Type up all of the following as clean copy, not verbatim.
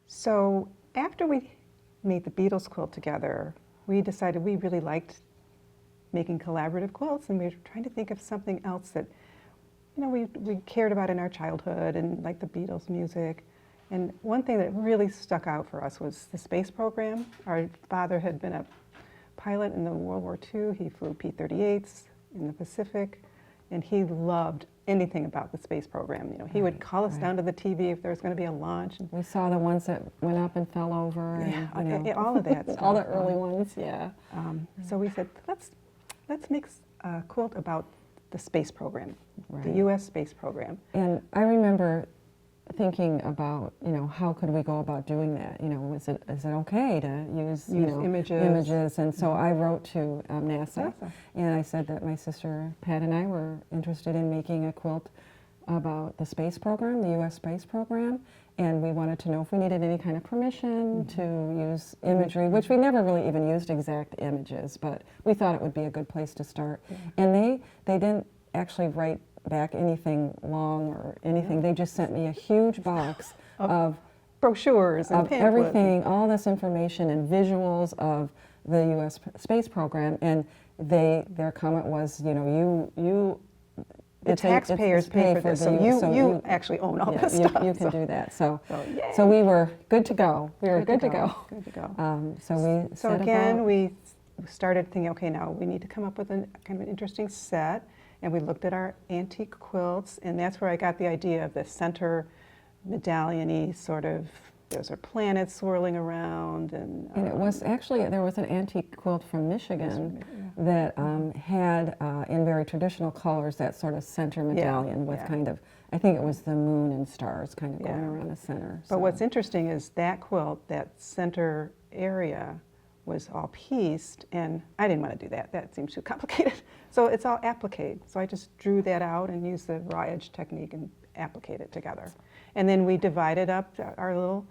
So after we made the Beatles quilt together, we decided we really liked making collaborative quilts, and we were trying to think of something else that, we cared about in our childhood and like the Beatles music. And one thing that really stuck out for us was the space program. Our father had been a pilot in the World War II. He flew P-38s in the Pacific, and he loved anything about the space program. He would call us down to the TV if there was going to be a launch. We saw the ones that went up and fell over. And, all of that stuff. All the early ones, yeah. So we said, let's make a quilt about the space program, Right. the U.S. space program. And I remember thinking about, how could we go about doing that? Is it okay to use images? And so I wrote to NASA, and I said that my sister Pat and I were interested in making a quilt about the space program, the U.S. space program, and we wanted to know if we needed any kind of permission to use imagery, which we never really even used exact images, but we thought it would be a good place to start. And they didn't actually write back anything long or anything. They just sent me a huge box of brochures and of everything, all this information and visuals of the U.S. space program, and their comment was, the taxpayers pay for this, so you actually own all this stuff. You can do that. So we were good to go. We were good to go. Good to go. So again, we started thinking, okay, now we need to come up with kind of an interesting set. And we looked at our antique quilts, and that's where I got the idea of the center medallion-y sort of, those are planets swirling around. And it was actually, there was an antique quilt from Michigan that had, in very traditional colors, that sort of center medallion with kind of, I think it was the moon and stars kind of going around the center. But what's interesting is that quilt, that center area, was all pieced, and I didn't want to do that. That seems too complicated. So it's all applique. So I just drew that out and used the raw edge technique and appliqued it together. And then we divided up our little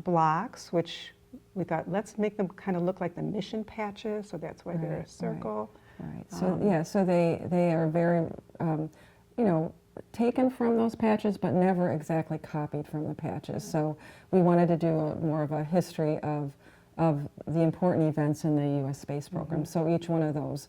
blocks, which we thought, let's make them kind of look like the mission patches, so that's why they're a circle. Right. So they are very, taken from those patches, but never exactly copied from the patches. So we wanted to do more of a history of the important events in the U.S. space program. So each one of those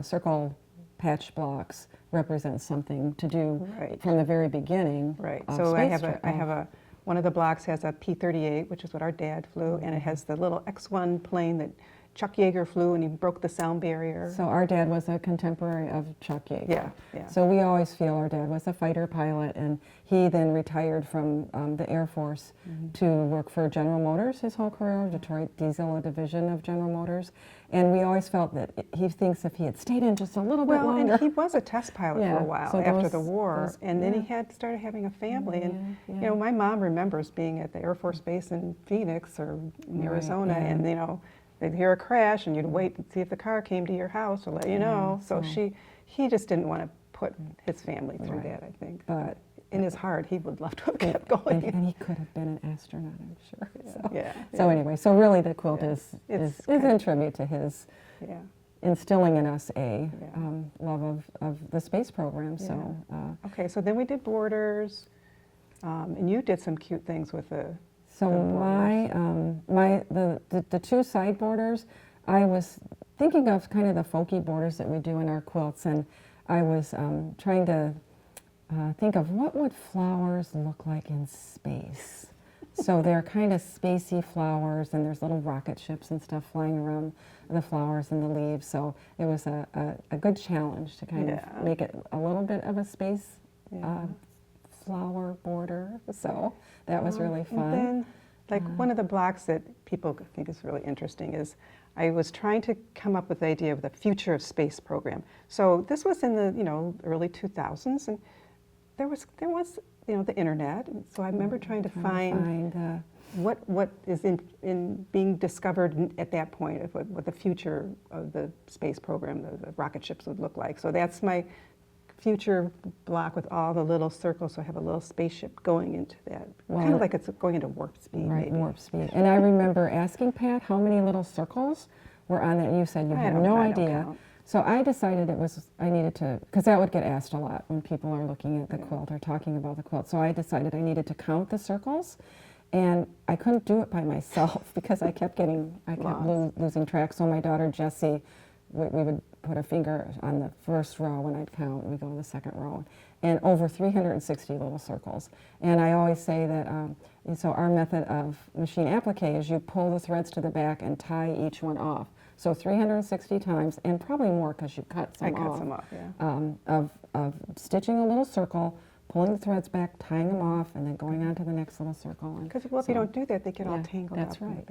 circle patch blocks represents something to do from the very beginning. Right. So I have one of the blocks has a P-38, which is what our dad flew, and it has the little X-1 plane that Chuck Yeager flew, and he broke the sound barrier. So our dad was a contemporary of Chuck Yeager. Yeah. So we always feel our dad was a fighter pilot, and he then retired from the Air Force to work for General Motors his whole career, Detroit Diesel, a division of General Motors. And we always felt that he thinks if he had stayed in just a little bit longer. Well, and he was a test pilot for a while after the war, and then he started having a family. And my mom remembers being at the Air Force Base in Phoenix or in Arizona, and they'd hear a crash, and you'd wait and see if the car came to your house to let you know. So he just didn't want to put his family through that, I think. But in his heart, he would love to have kept going. And he could have been an astronaut, I'm sure. So anyway, so really the quilt is in tribute to his instilling in us a love of the space program. So okay, so then we did borders, and you did some cute things with the. So the two side borders, I was thinking of kind of the folky borders that we do in our quilts, and I was trying to think of what would flowers look like in space. So they're kind of spacey flowers, and there's little rocket ships and stuff flying around the flowers and the leaves. So it was a good challenge to kind of make it a little bit of a space flower border. So that was really fun. And then, one of the blocks that people think is really interesting is I was trying to come up with the idea of the future of space program. So this was in the early 2000s, and there was the internet. And so I remember trying to find what is in being discovered at that point of what the future of the space program, the rocket ships would look like. So that's my future block with all the little circles, so I have a little spaceship going into that. Kind of like it's going into warp speed, right, maybe. Warp speed. And I remember asking Pat how many little circles were on that, and you said you had no idea. So I decided I needed to, because that would get asked a lot when people are looking at the quilt or talking about the quilt. So I decided I needed to count the circles, And I couldn't do it by myself because I kept losing track. So my daughter Jessie, we would put a finger on the first row when I'd count, and we'd go to the second row, and over 360 little circles. And I always say that, so our method of machine applique is you pull the threads to the back and tie each one off. So 360 times, and probably more because you cut some off. I cut some off, yeah. Of stitching a little circle, pulling the threads back, tying them off, and then going on to the next little circle. Because if you don't do that, they get all tangled up. That's right.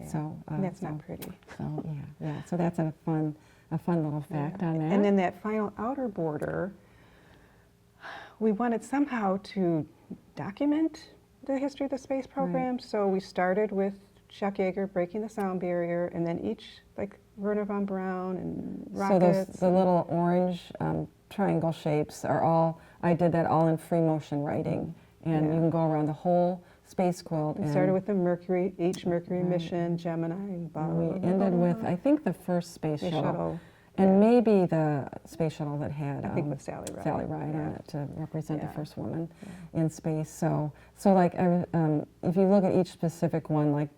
And that's not pretty. So yeah. So that's a fun little fact on that. And then that final outer border, we wanted somehow to document the history of the space program. Right. So we started with Chuck Yeager breaking the sound barrier, and then each, like Werner von Braun and rockets. So the little orange triangle shapes are all, I did that all in free motion writing. And you can go around the whole space quilt. We started with the Mercury mission, Gemini, and blah, we ended with, I think, the first space shuttle. And maybe the space shuttle that had I think with Sally Ride on it to represent the first woman in space. So like if you look at each specific one, like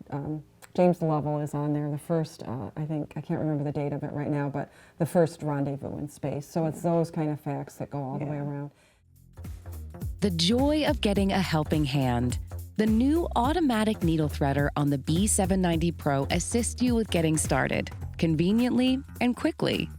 James Lovell is on there, the first, I can't remember the date of it right now, but the first rendezvous in space. So it's those kind of facts that go all the way around. The joy of getting a helping hand. The new automatic needle threader on the B790 Pro assists you with getting started, conveniently and quickly.